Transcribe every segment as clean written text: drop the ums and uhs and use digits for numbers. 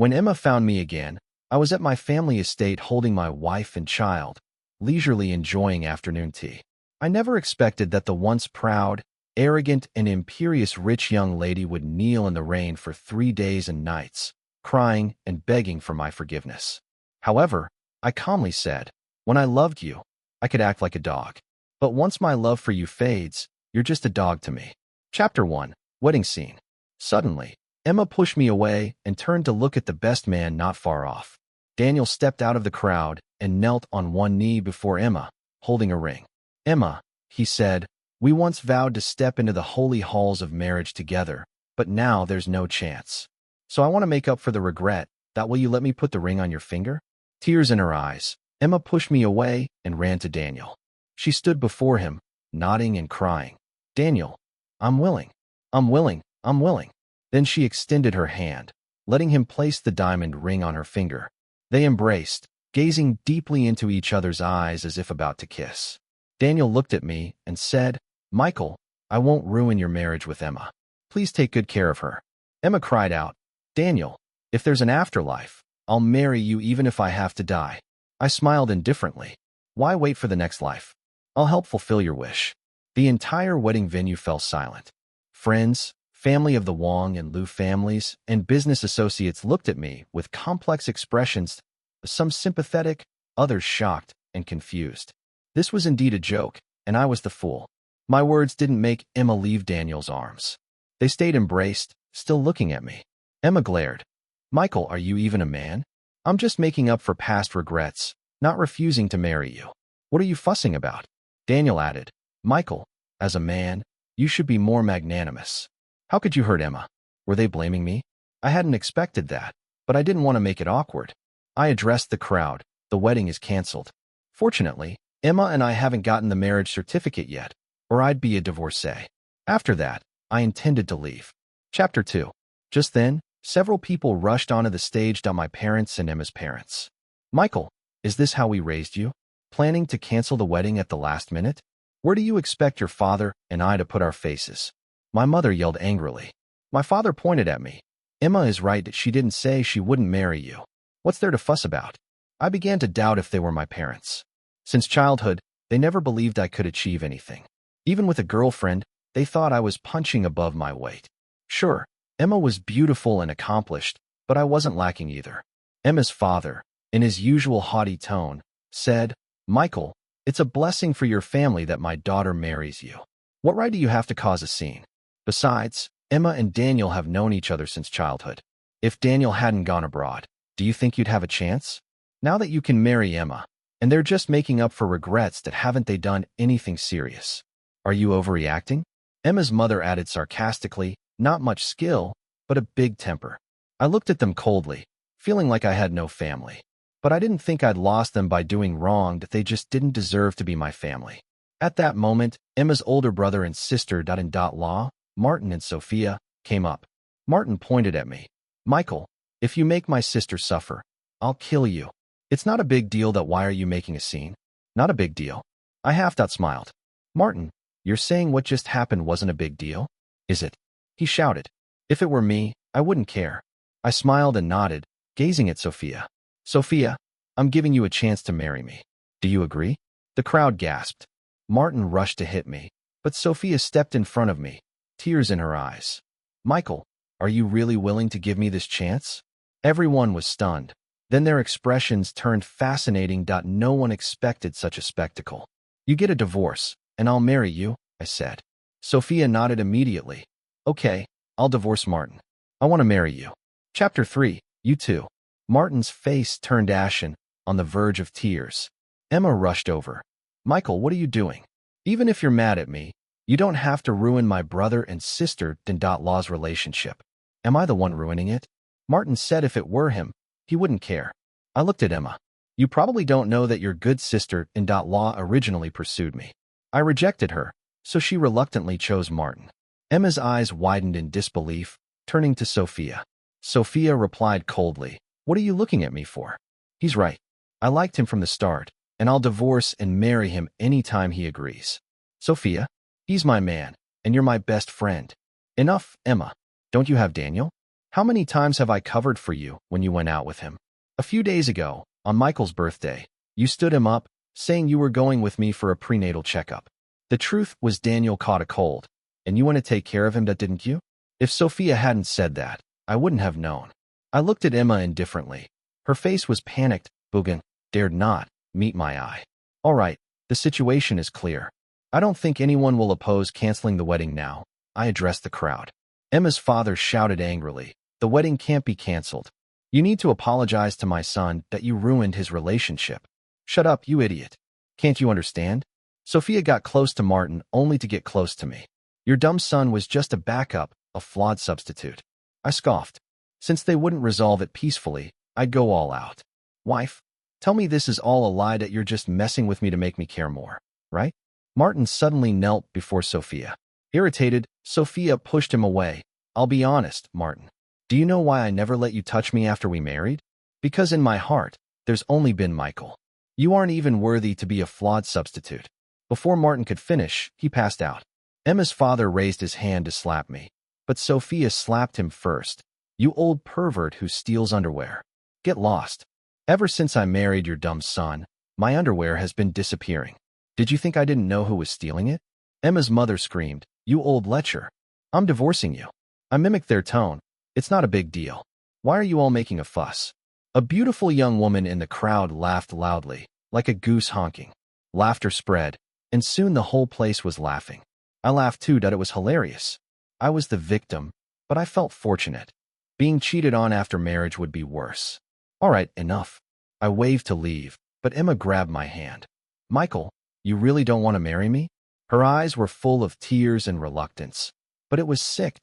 When Emma found me again, I was at my family estate holding my wife and child, leisurely enjoying afternoon tea. I never expected that the once proud, arrogant, and imperious rich young lady would kneel in the rain for 3 days and nights, crying and begging for my forgiveness. However, I calmly said, "When I loved you, I could act like a dog. But once my love for you fades, you're just a dog to me." Chapter 1. Wedding Scene. Suddenly, Emma pushed me away and turned to look at the best man not far off. Daniel stepped out of the crowd and knelt on one knee before Emma, holding a ring. "Emma," he said, "we once vowed to step into the holy halls of marriage together, but now there's no chance. So I want to make up for the regret. That will you let me put the ring on your finger?" Tears in her eyes, Emma pushed me away and ran to Daniel. She stood before him, nodding and crying. "Daniel, I'm willing. I'm willing. I'm willing." Then she extended her hand, letting him place the diamond ring on her finger. They embraced, gazing deeply into each other's eyes as if about to kiss. Daniel looked at me and said, "Michael, I won't ruin your marriage with Emma. Please take good care of her." Emma cried out, "Daniel, if there's an afterlife, I'll marry you even if I have to die." I smiled indifferently. "Why wait for the next life? I'll help fulfill your wish." The entire wedding venue fell silent. Friends, family of the Wang and Liu families, and business associates looked at me with complex expressions, some sympathetic, others shocked and confused. This was indeed a joke, and I was the fool. My words didn't make Emma leave Daniel's arms. They stayed embraced, still looking at me. Emma glared. "Michael, are you even a man? I'm just making up for past regrets, not refusing to marry you. What are you fussing about?" Daniel added, "Michael, as a man, you should be more magnanimous." How could you hurt Emma? Were they blaming me? I hadn't expected that, but I didn't want to make it awkward. I addressed the crowd. "The wedding is canceled. Fortunately, Emma and I haven't gotten the marriage certificate yet, or I'd be a divorcee." After that, I intended to leave. Chapter 2. Just then, several people rushed onto the stage. My parents and Emma's parents. "Michael, is this how we raised you? Planning to cancel the wedding at the last minute? Where do you expect your father and I to put our faces?" My mother yelled angrily. My father pointed at me. "Emma is right that she didn't say she wouldn't marry you. What's there to fuss about?" I began to doubt if they were my parents. Since childhood, they never believed I could achieve anything. Even with a girlfriend, they thought I was punching above my weight. Sure, Emma was beautiful and accomplished, but I wasn't lacking either. Emma's father, in his usual haughty tone, said, "Michael, it's a blessing for your family that my daughter marries you. What right do you have to cause a scene? Besides, Emma and Daniel have known each other since childhood. If Daniel hadn't gone abroad, do you think you'd have a chance? Now that you can marry Emma, and they're just making up for regrets, that haven't they done anything serious? Are you overreacting?" Emma's mother added sarcastically, "Not much skill, but a big temper." I looked at them coldly, feeling like I had no family. But I didn't think I'd lost them by doing wrong, that they just didn't deserve to be my family. At that moment, Emma's older brother and sister-in-law, Martin and Sophia, came up. Martin pointed at me. "Michael, if you make my sister suffer, I'll kill you." "It's not a big deal. That why are you making a scene?" "Not a big deal." I half-smiled. "Martin, you're saying what just happened wasn't a big deal? Is it?" He shouted. "If it were me, I wouldn't care." I smiled and nodded, gazing at Sophia. "Sophia, I'm giving you a chance to marry me. Do you agree?" The crowd gasped. Martin rushed to hit me, but Sophia stepped in front of me, tears in her eyes. "Michael, are you really willing to give me this chance?" Everyone was stunned. Then their expressions turned fascinating. No one expected such a spectacle. "You get a divorce, and I'll marry you," I said. Sophia nodded immediately. "Okay, I'll divorce Martin. I want to marry you." Chapter 3. You too. Martin's face turned ashen, on the verge of tears. Emma rushed over. "Michael, what are you doing? Even if you're mad at me, you don't have to ruin my brother and sister-in-law's relationship." "Am I the one ruining it?" Martin said if it were him, he wouldn't care. I looked at Emma. "You probably don't know that your good sister-in-law originally pursued me. I rejected her, so she reluctantly chose Martin." Emma's eyes widened in disbelief, turning to Sophia. Sophia replied coldly, "What are you looking at me for? He's right. I liked him from the start, and I'll divorce and marry him anytime he agrees." "Sophia, he's my man, and you're my best friend." "Enough, Emma. Don't you have Daniel?" How many times have I covered for you when you went out with him? A few days ago, on Michael's birthday, you stood him up, saying you were going with me for a prenatal checkup. The truth was Daniel caught a cold, and you want to take care of him, didn't you? If Sophia hadn't said that, I wouldn't have known. I looked at Emma indifferently. Her face was panicked. Bugan dared not meet my eye. All right, the situation is clear. I don't think anyone will oppose canceling the wedding now. I addressed the crowd. Emma's father shouted angrily, "The wedding can't be canceled. You need to apologize to my son that you ruined his relationship." Shut up, you idiot. Can't you understand? Sophia got close to Martin only to get close to me. Your dumb son was just a backup, a flawed substitute. I scoffed. Since they wouldn't resolve it peacefully, I'd go all out. Wife, tell me this is all a lie, that you're just messing with me to make me care more, right? Martin suddenly knelt before Sophia. Irritated, Sophia pushed him away. I'll be honest, Martin. Do you know why I never let you touch me after we married? Because in my heart, there's only been Michael. You aren't even worthy to be a flawed substitute. Before Martin could finish, he passed out. Emma's father raised his hand to slap me, but Sophia slapped him first. You old pervert who steals underwear. Get lost. Ever since I married your dumb son, my underwear has been disappearing. Did you think I didn't know who was stealing it? Emma's mother screamed, You old lecher. I'm divorcing you. I mimicked their tone. It's not a big deal. Why are you all making a fuss? A beautiful young woman in the crowd laughed loudly, like a goose honking. Laughter spread, and soon the whole place was laughing. I laughed too, that it was hilarious. I was the victim, but I felt fortunate. Being cheated on after marriage would be worse. All right, enough. I waved to leave, but Emma grabbed my hand. Michael, you really don't want to marry me? Her eyes were full of tears and reluctance, but it was sick.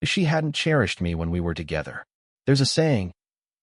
She hadn't cherished me when we were together. There's a saying,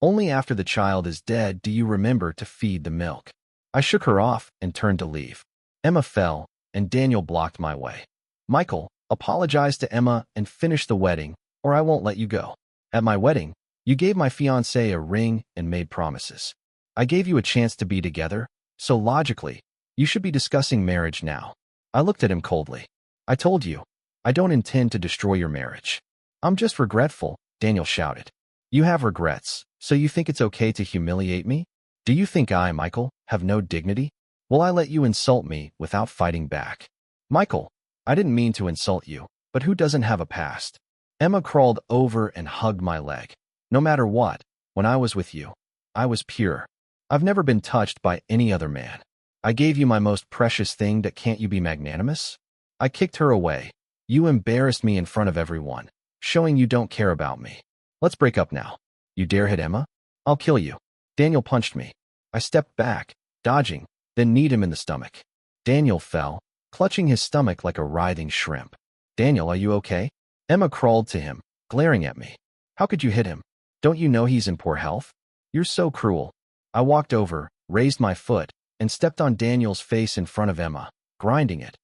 only after the child is dead do you remember to feed the milk. I shook her off and turned to leave. Emma fell, and Daniel blocked my way. Michael, apologize to Emma and finish the wedding, or I won't let you go. At my wedding, you gave my fiancé a ring and made promises. I gave you a chance to be together, so logically, you should be discussing marriage now. I looked at him coldly. I told you, I don't intend to destroy your marriage. I'm just regretful, Daniel shouted. You have regrets, so you think it's okay to humiliate me? Do you think I, Michael, have no dignity? Will I let you insult me without fighting back? Michael, I didn't mean to insult you, but who doesn't have a past? Emma crawled over and hugged my leg. No matter what, when I was with you, I was pure. I've never been touched by any other man. I gave you my most precious thing, that can't you be magnanimous? I kicked her away. You embarrassed me in front of everyone, showing you don't care about me. Let's break up now. You dare hit Emma? I'll kill you. Daniel punched me. I stepped back, dodging, then kneed him in the stomach. Daniel fell, clutching his stomach like a writhing shrimp. Daniel, are you okay? Emma crawled to him, glaring at me. How could you hit him? Don't you know he's in poor health? You're so cruel. I walked over, raised my foot, and stepped on Daniel's face in front of Emma, grinding it.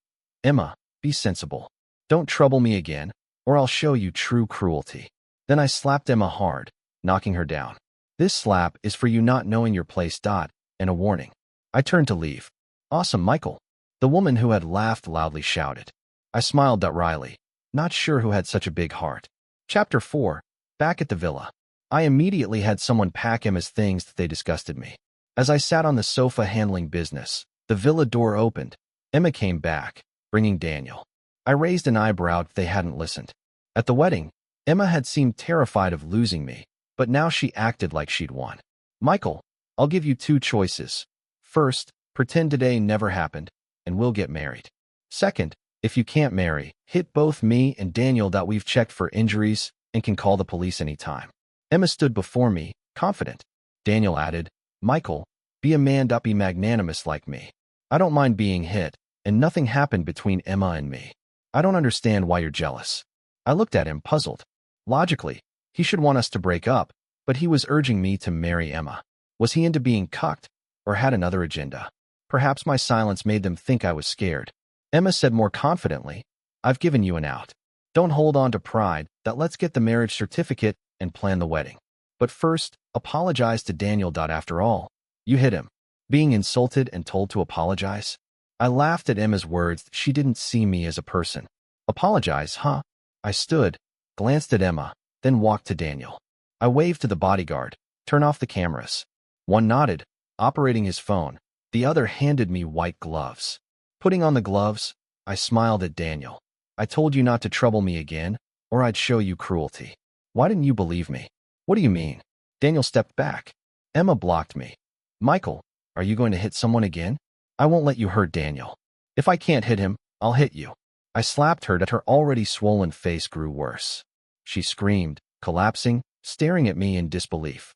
Emma, be sensible. Don't trouble me again, or I'll show you true cruelty. Then I slapped Emma hard, knocking her down. This slap is for you not knowing your place. And a warning. I turned to leave. Awesome, Michael. The woman who had laughed loudly shouted. I smiled wryly, not sure who had such a big heart. Chapter 4. Back at the villa. I immediately had someone pack Emma's things that they disgusted me. As I sat on the sofa handling business, the villa door opened. Emma came back, bringing Daniel. I raised an eyebrow if they hadn't listened. At the wedding, Emma had seemed terrified of losing me, but now she acted like she'd won. Michael, I'll give you two choices. First, pretend today never happened, and we'll get married. Second, if you can't marry, hit both me and Daniel that we've checked for injuries and can call the police anytime. Emma stood before me, confident. Daniel added, Michael, be a man, be magnanimous like me. I don't mind being hit, and nothing happened between Emma and me. I don't understand why you're jealous. I looked at him, puzzled. Logically, he should want us to break up, but he was urging me to marry Emma. Was he into being cucked, or had another agenda? Perhaps my silence made them think I was scared. Emma said more confidently, I've given you an out. Don't hold on to pride, let's get the marriage certificate and plan the wedding. But first, apologize to Daniel. After all, you hit him. Being insulted and told to apologize? I laughed at Emma's words. She didn't see me as a person. Apologize, huh? I stood, glanced at Emma, then walked to Daniel. I waved to the bodyguard. Turn off the cameras. One nodded, operating his phone. The other handed me white gloves. Putting on the gloves, I smiled at Daniel. I told you not to trouble me again, or I'd show you cruelty. Why didn't you believe me? What do you mean? Daniel stepped back. Emma blocked me. Michael, are you going to hit someone again? I won't let you hurt Daniel. If I can't hit him, I'll hit you. I slapped her that her already swollen face grew worse. She screamed, collapsing, staring at me in disbelief.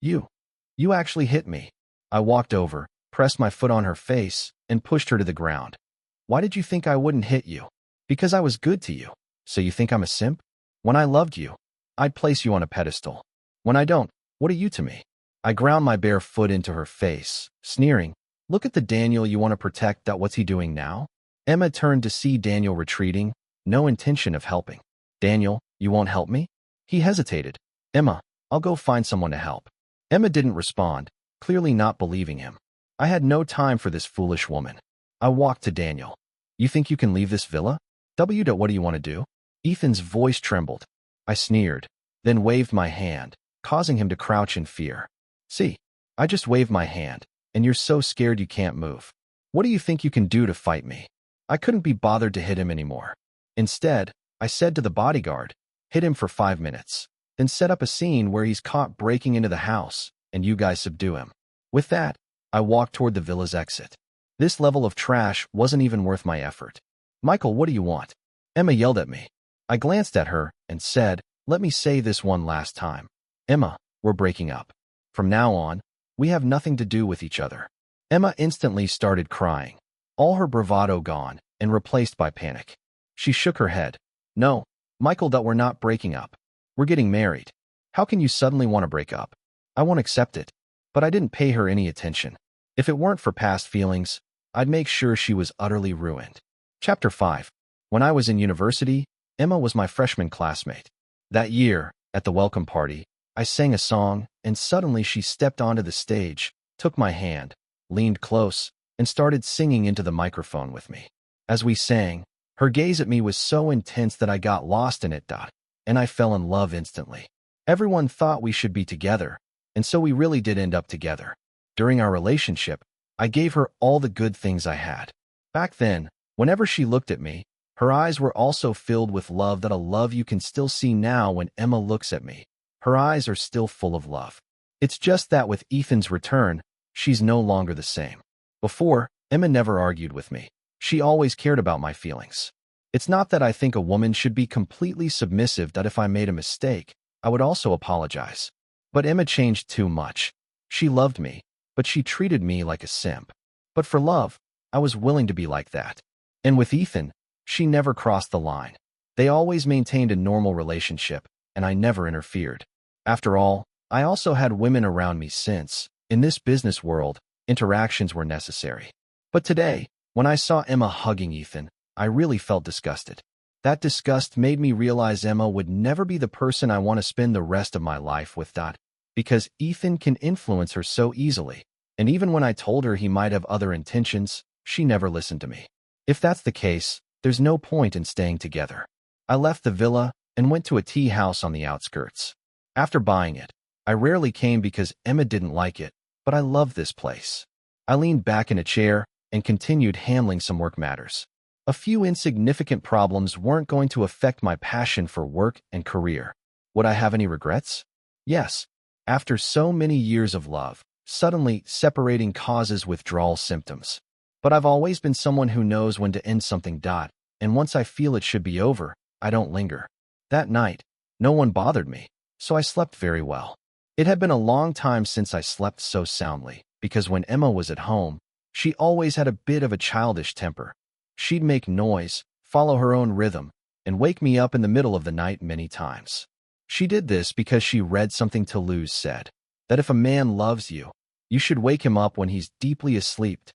You actually hit me. I walked over, pressed my foot on her face, and pushed her to the ground. Why did you think I wouldn't hit you? Because I was good to you. So you think I'm a simp? When I loved you, I'd place you on a pedestal. When I don't, what are you to me? I ground my bare foot into her face, sneering. Look at the Daniel you want to protect. That what's he doing now? Emma turned to see Daniel retreating, no intention of helping. Daniel, you won't help me? He hesitated. Emma, I'll go find someone to help. Emma didn't respond, clearly not believing him. I had no time for this foolish woman. I walked to Daniel. You think you can leave this villa? What do you want to do? Ethan's voice trembled. I sneered, then waved my hand, causing him to crouch in fear. See, I just waved my hand, and you're so scared you can't move. What do you think you can do to fight me? I couldn't be bothered to hit him anymore. Instead, I said to the bodyguard, hit him for 5 minutes, then set up a scene where he's caught breaking into the house, and you guys subdue him. With that, I walked toward the villa's exit. This level of trash wasn't even worth my effort. Michael, what do you want? Emma yelled at me. I glanced at her and said, let me say this one last time. Emma, we're breaking up. From now on, we have nothing to do with each other. Emma instantly started crying, all her bravado gone and replaced by panic. She shook her head. No, Michael, that we're not breaking up. We're getting married. How can you suddenly want to break up? I won't accept it. But I didn't pay her any attention. If it weren't for past feelings, I'd make sure she was utterly ruined. Chapter 5. When I was in university, Emma was my freshman classmate. That year, at the welcome party, I sang a song, and suddenly she stepped onto the stage, took my hand, leaned close, and started singing into the microphone with me. As we sang, her gaze at me was so intense that I got lost in it, and I fell in love instantly. Everyone thought we should be together, and so we really did end up together. During our relationship, I gave her all the good things I had. Back then, whenever she looked at me, her eyes were also filled with love, that a love you can still see now when Emma looks at me. Her eyes are still full of love. It's just that with Ethan's return, she's no longer the same. Before, Emma never argued with me. She always cared about my feelings. It's not that I think a woman should be completely submissive, that if I made a mistake, I would also apologize. But Emma changed too much. She loved me, but she treated me like a simp. But for love, I was willing to be like that. And with Ethan, she never crossed the line. They always maintained a normal relationship, and I never interfered. After all, I also had women around me since, in this business world, interactions were necessary. But today, when I saw Emma hugging Ethan, I really felt disgusted. That disgust made me realize Emma would never be the person I want to spend the rest of my life with, because Ethan can influence her so easily. And even when I told her he might have other intentions, she never listened to me. If that's the case, there's no point in staying together. I left the villa and went to a tea house on the outskirts. After buying it, I rarely came because Emma didn't like it, but I loved this place. I leaned back in a chair and continued handling some work matters. A few insignificant problems weren't going to affect my passion for work and career. Would I have any regrets? Yes. After so many years of love, suddenly separating causes withdrawal symptoms. But I've always been someone who knows when to end something. And once I feel it should be over, I don't linger. That night, no one bothered me, so I slept very well. It had been a long time since I slept so soundly, because when Emma was at home, she always had a bit of a childish temper. She'd make noise, follow her own rhythm, and wake me up in the middle of the night many times. She did this because she read something Toulouse said, that if a man loves you, you should wake him up when he's deeply asleep.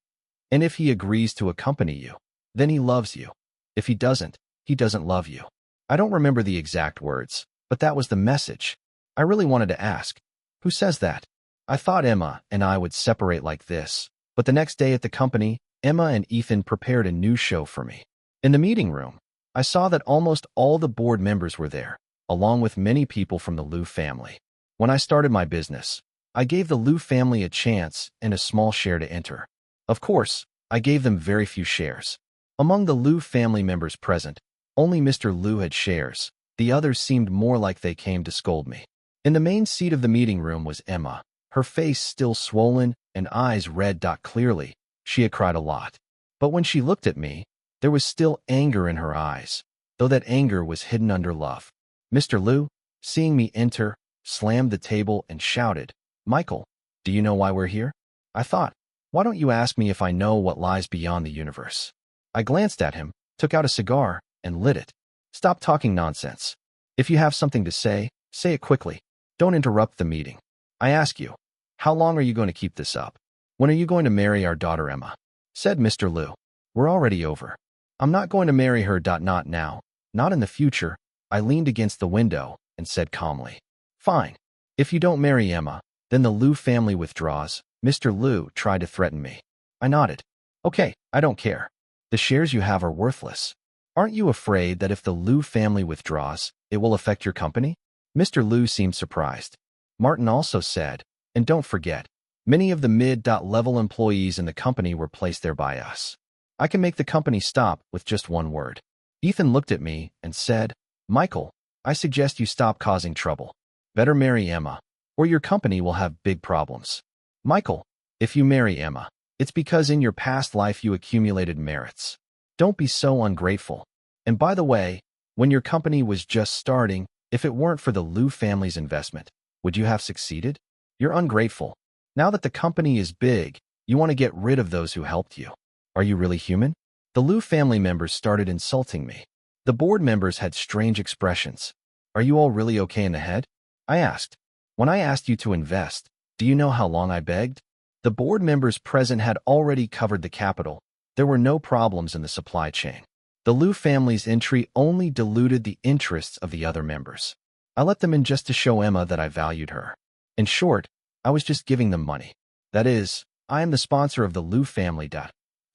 And if he agrees to accompany you, then he loves you. If he doesn't love you. I don't remember the exact words, but that was the message. I really wanted to ask, who says that? I thought Emma and I would separate like this, but the next day at the company, Emma and Ethan prepared a new show for me. In the meeting room, I saw that almost all the board members were there. along with many people from the Liu family. When I started my business, I gave the Liu family a chance and a small share to enter. Of course, I gave them very few shares. Among the Liu family members present, only Mr. Liu had shares. The others seemed more like they came to scold me. In the main seat of the meeting room was Emma, her face still swollen and eyes red. Clearly, she had cried a lot. But when she looked at me, there was still anger in her eyes, though that anger was hidden under love. Mr. Liu, seeing me enter, slammed the table and shouted, "Michael, do you know why we're here?" I thought, why don't you ask me if I know what lies beyond the universe? I glanced at him, took out a cigar, and lit it. Stop talking nonsense. If you have something to say it quickly. Don't interrupt the meeting. I ask you, how long are you going to keep this up? When are you going to marry our daughter Emma? Said Mr. Liu. We're already over. I'm not going to marry her. Not now. Not in the future. I leaned against the window and said calmly, fine. If you don't marry Emma, then the Liu family withdraws. Mr. Liu tried to threaten me. I nodded. Okay, I don't care. The shares you have are worthless. Aren't you afraid that if the Liu family withdraws, it will affect your company? Mr. Liu seemed surprised. Martin also said, and don't forget, many of the mid-level employees in the company were placed there by us. I can make the company stop with just one word. Ethan looked at me and said, Michael, I suggest you stop causing trouble. Better marry Emma, or your company will have big problems. Michael, if you marry Emma, it's because in your past life you accumulated merits. Don't be so ungrateful. And by the way, when your company was just starting, if it weren't for the Liu family's investment, would you have succeeded? You're ungrateful. Now that the company is big, you want to get rid of those who helped you. Are you really human? The Liu family members started insulting me. The board members had strange expressions. Are you all really okay in the head? I asked. When I asked you to invest, do you know how long I begged? The board members present had already covered the capital. There were no problems in the supply chain. The Liu family's entry only diluted the interests of the other members. I let them in just to show Emma that I valued her. In short, I was just giving them money. That is, I am the sponsor of the Liu family.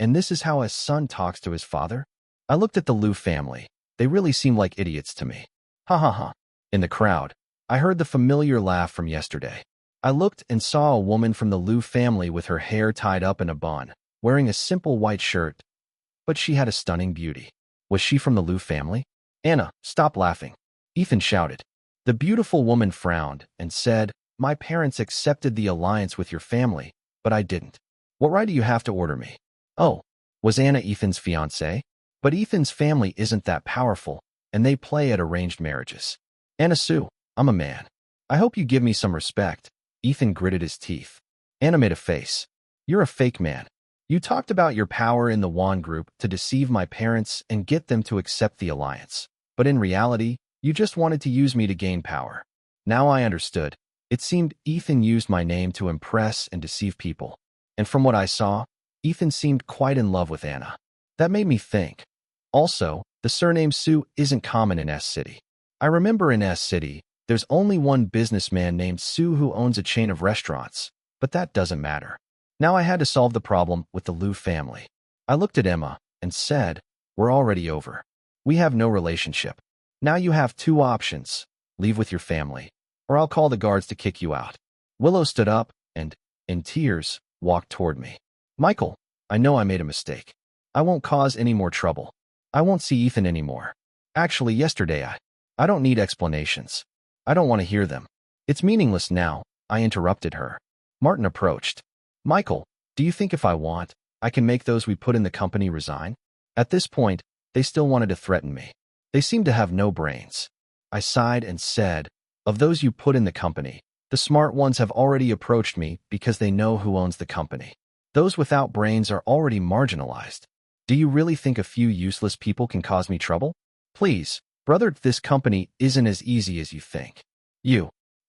And this is how a son talks to his father? I looked at the Liu family. They really seemed like idiots to me. Ha ha ha. In the crowd, I heard the familiar laugh from yesterday. I looked and saw a woman from the Liu family with her hair tied up in a bun, wearing a simple white shirt. But she had a stunning beauty. Was she from the Liu family? Anna, stop laughing. Ethan shouted. The beautiful woman frowned and said, my parents accepted the alliance with your family, but I didn't. What right do you have to order me? Oh, was Anna Ethan's fiancée? But Ethan's family isn't that powerful, and they play at arranged marriages. Anna Sue, I'm a man. I hope you give me some respect. Ethan gritted his teeth. Anna made a face. You're a fake man. You talked about your power in the Wan group to deceive my parents and get them to accept the alliance. But in reality, you just wanted to use me to gain power. Now I understood. It seemed Ethan used my name to impress and deceive people. And from what I saw, Ethan seemed quite in love with Anna. That made me think. Also, the surname Sue isn't common in S-City. I remember in S-City, there's only one businessman named Sue who owns a chain of restaurants, but that doesn't matter. Now I had to solve the problem with the Liu family. I looked at Emma and said, we're already over. We have no relationship. Now you have two options. Leave with your family, or I'll call the guards to kick you out. Willow stood up and, in tears, walked toward me. Michael, I know I made a mistake. I won't cause any more trouble. I won't see Ethan anymore. Actually, yesterday I don't need explanations. I don't want to hear them. It's meaningless now. I interrupted her. Martin approached. Michael, do you think if I want, I can make those we put in the company resign? At this point, they still wanted to threaten me. They seemed to have no brains. I sighed and said, of those you put in the company, the smart ones have already approached me because they know who owns the company. Those without brains are already marginalized. Do you really think a few useless people can cause me trouble? Please, brother, this company isn't as easy as you think.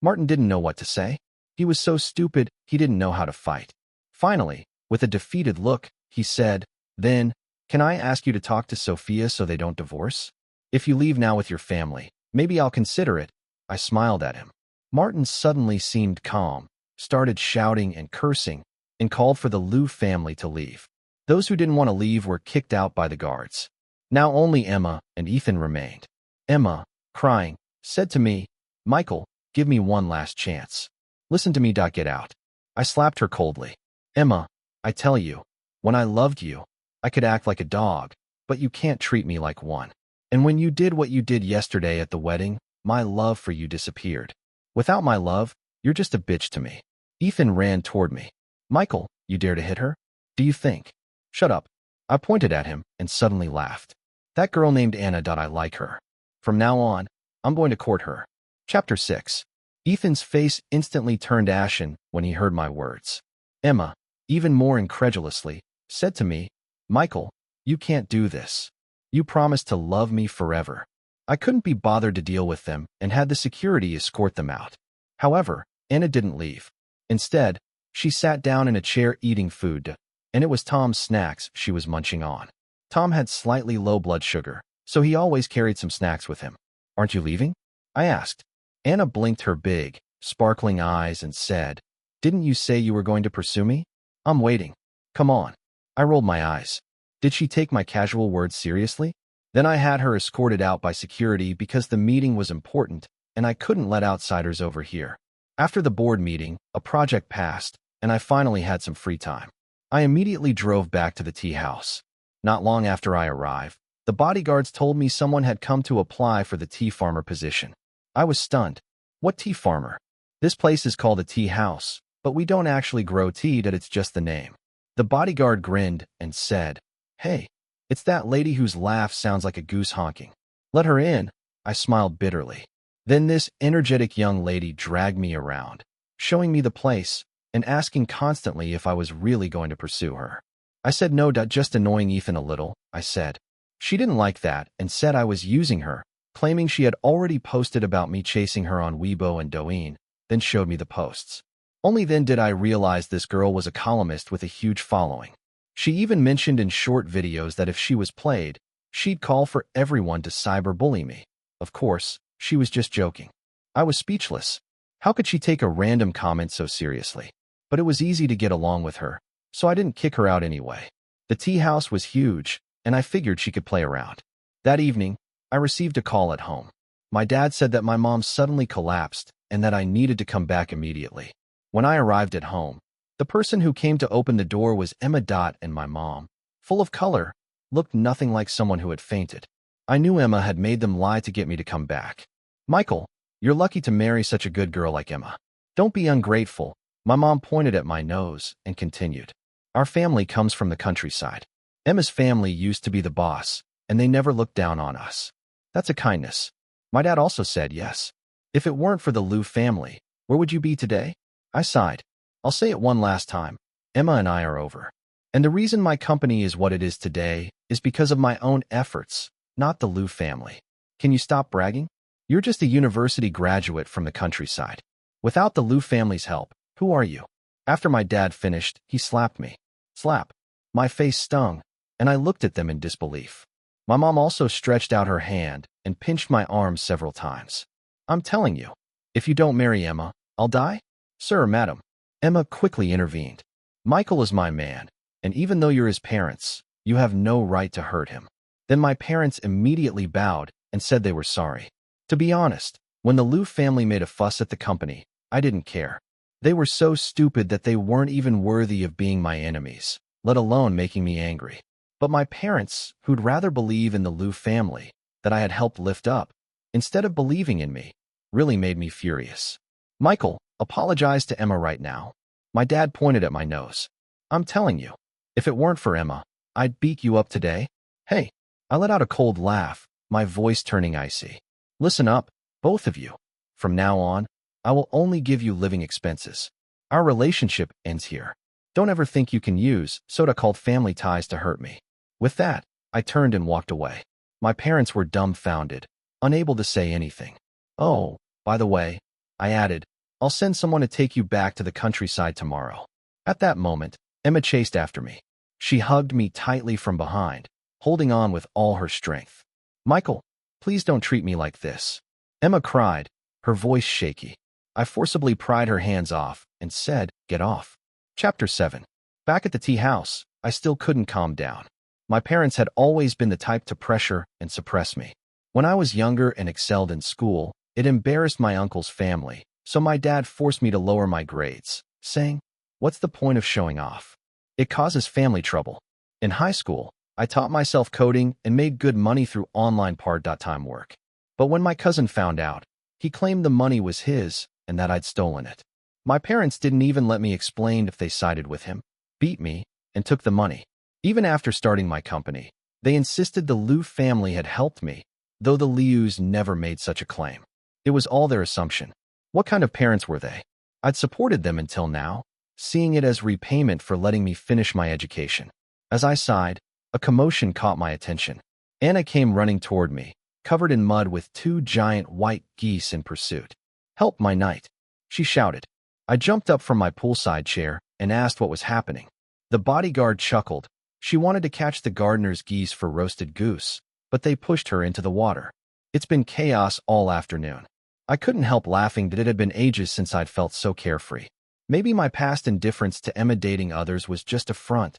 Martin didn't know what to say. He was so stupid, he didn't know how to fight. Finally, with a defeated look, he said, then, can I ask you to talk to Sophia so they don't divorce? If you leave now with your family, maybe I'll consider it. I smiled at him. Martin suddenly seemed calm, started shouting and cursing, and called for the Liu family to leave. Those who didn't want to leave were kicked out by the guards. Now only Emma and Ethan remained. Emma, crying, said to me, "Michael, give me one last chance. Listen to me. Get out." I slapped her coldly. "Emma, I tell you, when I loved you, I could act like a dog, but you can't treat me like one. And when you did what you did yesterday at the wedding, my love for you disappeared. Without my love, you're just a bitch to me." Ethan ran toward me. "Michael, you dare to hit her? Do you think?" "Shut up." I pointed at him and suddenly laughed. "That girl named Anna. I like her. From now on, I'm going to court her." Chapter 6. Ethan's face instantly turned ashen when he heard my words. Emma, even more incredulously, said to me, "Michael, you can't do this. You promised to love me forever." I couldn't be bothered to deal with them and had the security escort them out. However, Anna didn't leave. Instead, she sat down in a chair eating food, and it was Tom's snacks she was munching on. Tom had slightly low blood sugar, so he always carried some snacks with him. "Aren't you leaving?" I asked. Anna blinked her big, sparkling eyes and said, "Didn't you say you were going to pursue me? I'm waiting. Come on." I rolled my eyes. Did she take my casual words seriously? Then I had her escorted out by security because the meeting was important and I couldn't let outsiders overhear. After the board meeting, a project passed, and I finally had some free time. I immediately drove back to the tea house. Not long after I arrived, the bodyguards told me someone had come to apply for the tea farmer position. I was stunned. "What tea farmer? This place is called a tea house, but we don't actually grow tea. It's just the name." The bodyguard grinned and said, "Hey, it's that lady whose laugh sounds like a goose honking. Let her in." I smiled bitterly. Then this energetic young lady dragged me around, showing me the place and asking constantly if I was really going to pursue her. I said no. "Just annoying Ethan a little," I said. She didn't like that and said I was using her, claiming she had already posted about me chasing her on Weibo and Douyin, then showed me the posts. Only then did I realize this girl was a columnist with a huge following. She even mentioned in short videos that if she was played, she'd call for everyone to cyberbully me. Of course, she was just joking. I was speechless. How could she take a random comment so seriously? But it was easy to get along with her, so I didn't kick her out anyway. The tea house was huge, and I figured she could play around. That evening, I received a call at home. My dad said that my mom suddenly collapsed and that I needed to come back immediately. When I arrived at home, the person who came to open the door was Emma. And my mom, full of color, looked nothing like someone who had fainted. I knew Emma had made them lie to get me to come back. "Michael, you're lucky to marry such a good girl like Emma. Don't be ungrateful." My mom pointed at my nose and continued, "Our family comes from the countryside. Emma's family used to be the boss, and they never looked down on us. That's a kindness." My dad also said yes. "If it weren't for the Liu family, where would you be today?" I sighed. "I'll say it one last time. Emma and I are over. And the reason my company is what it is today is because of my own efforts, not the Liu family. Can you stop bragging? You're just a university graduate from the countryside. Without the Liu family's help, who are you?" After my dad finished, he slapped me. Slap. My face stung, and I looked at them in disbelief. My mom also stretched out her hand and pinched my arm several times. "I'm telling you, if you don't marry Emma, I'll die?" "Sir, madam." Emma quickly intervened. "Michael is my man, and even though you're his parents, you have no right to hurt him." Then my parents immediately bowed and said they were sorry. To be honest, when the Liu family made a fuss at the company, I didn't care. They were so stupid that they weren't even worthy of being my enemies, let alone making me angry. But my parents, who'd rather believe in the Liu family that I had helped lift up, instead of believing in me, really made me furious. "Michael, apologize to Emma right now." My dad pointed at my nose. "I'm telling you, if it weren't for Emma, I'd beat you up today." "Hey." I let out a cold laugh, my voice turning icy. "Listen up, both of you. From now on, I will only give you living expenses. Our relationship ends here. Don't ever think you can use so-called family ties to hurt me." With that, I turned and walked away. My parents were dumbfounded, unable to say anything. "Oh, by the way," I added, "I'll send someone to take you back to the countryside tomorrow." At that moment, Emma chased after me. She hugged me tightly from behind, holding on with all her strength. "Michael, please don't treat me like this," Emma cried, her voice shaky. I forcibly pried her hands off and said, "Get off." Chapter 7. Back at the tea house, I still couldn't calm down. My parents had always been the type to pressure and suppress me. When I was younger and excelled in school, It embarrassed my uncle's family, so my dad forced me to lower my grades, saying, "What's the point of showing off? It causes family trouble." In high school, I taught myself coding and made good money through online part-time work. But when my cousin found out, he claimed the money was his and that I'd stolen it. My parents didn't even let me explain if they sided with him, beat me, and took the money. Even after starting my company, they insisted the Liu family had helped me, though the Lius never made such a claim. It was all their assumption. What kind of parents were they? I'd supported them until now, seeing it as repayment for letting me finish my education. As I sighed, a commotion caught my attention. Anna came running toward me, covered in mud with two giant white geese in pursuit. "Help, my knight," she shouted. I jumped up from my poolside chair and asked what was happening. The bodyguard chuckled. She wanted to catch the gardener's geese for roasted goose, but they pushed her into the water. It's been chaos all afternoon. I couldn't help laughing that it had been ages since I'd felt so carefree. Maybe my past indifference to Emma dating others was just a front.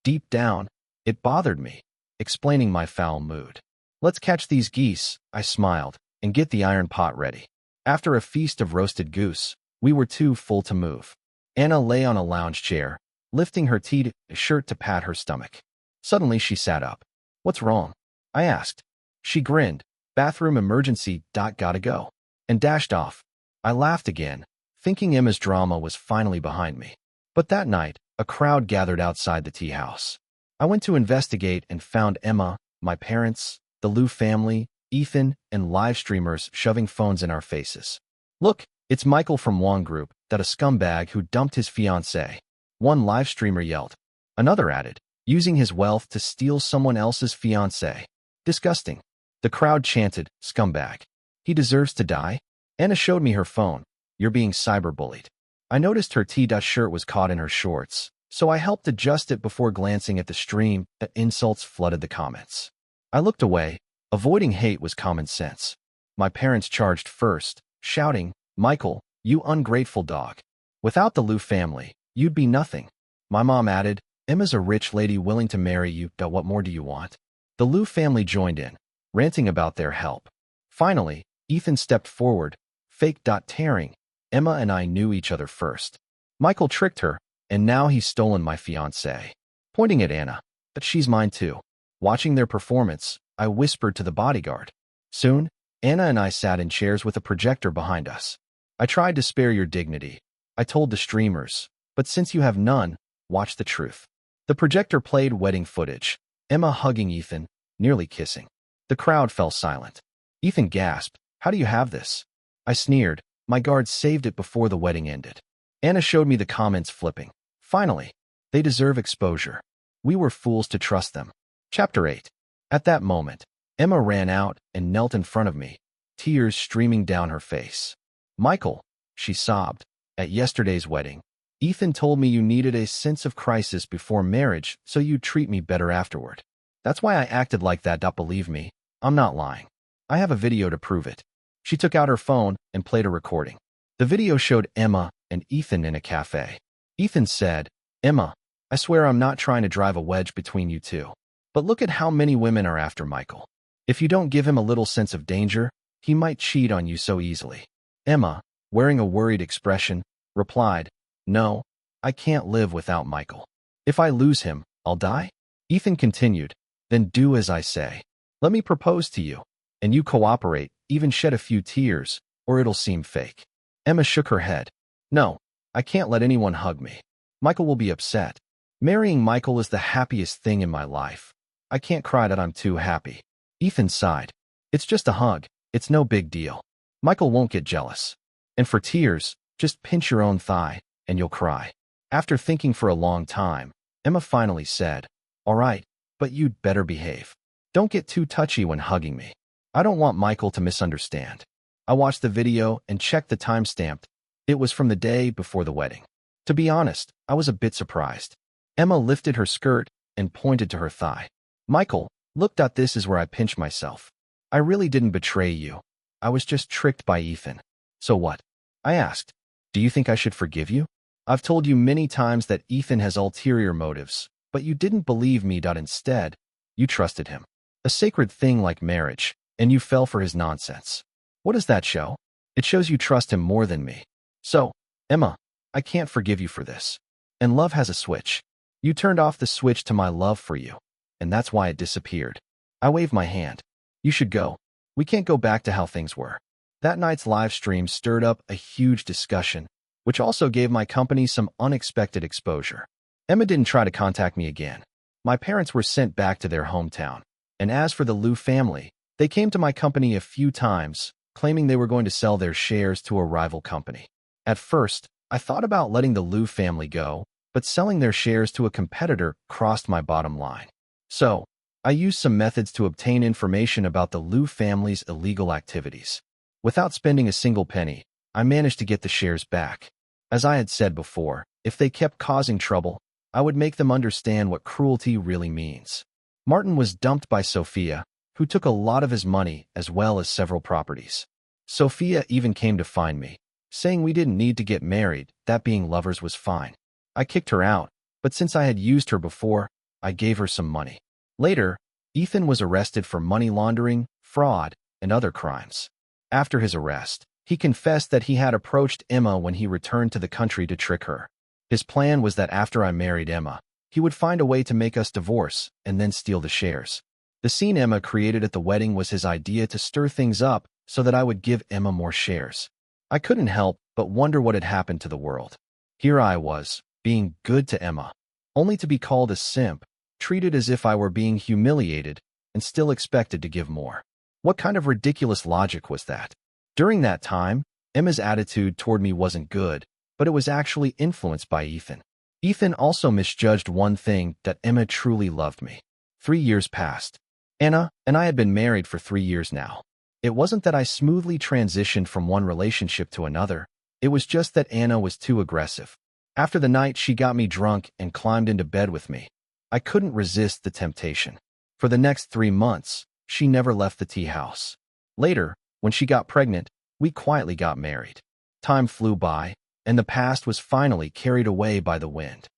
Deep down, it bothered me, explaining my foul mood. "Let's catch these geese," I smiled, "and get the iron pot ready." After a feast of roasted goose, we were too full to move. Anna lay on a lounge chair, lifting her t-shirt to pat her stomach. Suddenly she sat up. "What's wrong?" I asked. She grinned. "Bathroom emergency, gotta go," and dashed off. I laughed again, thinking Emma's drama was finally behind me. But that night, a crowd gathered outside the tea house. I went to investigate and found Emma, my parents, the Liu family, Ethan, and live streamers shoving phones in our faces. "Look, it's Michael from Wong Group, that a scumbag who dumped his fiancée," one live streamer yelled. Another added, "Using his wealth to steal someone else's fiancée. Disgusting." The crowd chanted, "Scumbag. He deserves to die." Anna showed me her phone. "You're being cyberbullied." I noticed her t-shirt was caught in her shorts, so I helped adjust it before glancing at the stream that insults flooded the comments. I looked away. Avoiding hate was common sense. My parents charged first, shouting, "Michael, you ungrateful dog. Without the Liu family, you'd be nothing." My mom added, "Emma's a rich lady willing to marry you, what more do you want?" The Liu family joined in, ranting about their help. Finally, Ethan stepped forward, fake-tearing. "Emma and I knew each other first. Michael tricked her, and now he's stolen my fiancée." Pointing at Anna, "But she's mine too." Watching their performance, I whispered to the bodyguard. Soon, Anna and I sat in chairs with a projector behind us. "I tried to spare your dignity," I told the streamers, "but since you have none, watch the truth." The projector played wedding footage, Emma hugging Ethan, nearly kissing. The crowd fell silent. Ethan gasped, "How do you have this?" I sneered, "My guards saved it before the wedding ended." Anna showed me the comments flipping. Finally, they deserve exposure. We were fools to trust them. Chapter 8. At that moment, Emma ran out and knelt in front of me, tears streaming down her face. "Michael," she sobbed, "at yesterday's wedding, Ethan told me you needed a sense of crisis before marriage so you'd treat me better afterward. That's why I acted like that. Believe me, I'm not lying. I have a video to prove it." She took out her phone and played a recording. The video showed Emma and Ethan in a cafe. Ethan said, "Emma, I swear I'm not trying to drive a wedge between you two. But look at how many women are after Michael. If you don't give him a little sense of danger, he might cheat on you so easily." Emma, wearing a worried expression, replied, "No, I can't live without Michael. If I lose him, I'll die." Ethan continued, "Then do as I say. Let me propose to you, and you cooperate, even shed a few tears, or it'll seem fake." Emma shook her head. "No, I can't let anyone hug me. Michael will be upset. Marrying Michael is the happiest thing in my life. I can't cry that I'm too happy." Ethan sighed. "It's just a hug. It's no big deal. Michael won't get jealous. And for tears, just pinch your own thigh, and you'll cry." After thinking for a long time, Emma finally said, "All right, but you'd better behave. Don't get too touchy when hugging me. I don't want Michael to misunderstand." I watched the video and checked the timestamp. It was from the day before the wedding. To be honest, I was a bit surprised. Emma lifted her skirt and pointed to her thigh. "Michael, look, this is where I pinch myself. I really didn't betray you. I was just tricked by Ethan." "So what?" I asked. "Do you think I should forgive you? I've told you many times that Ethan has ulterior motives, but you didn't believe me. Instead, you trusted him. A sacred thing like marriage, and you fell for his nonsense. What does that show? It shows you trust him more than me. So, Emma, I can't forgive you for this. And love has a switch. You turned off the switch to my love for you, and that's why it disappeared. I waved my hand. You should go. We can't go back to how things were. That night's live stream stirred up a huge discussion, which also gave my company some unexpected exposure. Emma didn't try to contact me again. My parents were sent back to their hometown. And as for the Liu family, they came to my company a few times, claiming they were going to sell their shares to a rival company. At first, I thought about letting the Liu family go, but selling their shares to a competitor crossed my bottom line. So, I used some methods to obtain information about the Liu family's illegal activities. Without spending a single penny, I managed to get the shares back. As I had said before, if they kept causing trouble, I would make them understand what cruelty really means. Martin was dumped by Sophia, who took a lot of his money as well as several properties. Sophia even came to find me, saying we didn't need to get married, that being lovers was fine. I kicked her out, but since I had used her before, I gave her some money. Later, Ethan was arrested for money laundering, fraud, and other crimes. After his arrest, he confessed that he had approached Emma when he returned to the country to trick her. His plan was that after I married Emma, he would find a way to make us divorce and then steal the shares. The scene Emma created at the wedding was his idea to stir things up so that I would give Emma more shares. I couldn't help but wonder what had happened to the world. Here I was, being good to Emma, only to be called a simp, treated as if I were being humiliated, and still expected to give more. What kind of ridiculous logic was that? During that time, Emma's attitude toward me wasn't good, but it was actually influenced by Ethan. Ethan also misjudged one thing, that Emma truly loved me. 3 years passed. Anna and I had been married for 3 years now. It wasn't that I smoothly transitioned from one relationship to another. It was just that Anna was too aggressive. After the night, she got me drunk and climbed into bed with me. I couldn't resist the temptation. For the next 3 months, she never left the tea house. Later, when she got pregnant, we quietly got married. Time flew by, and the past was finally carried away by the wind.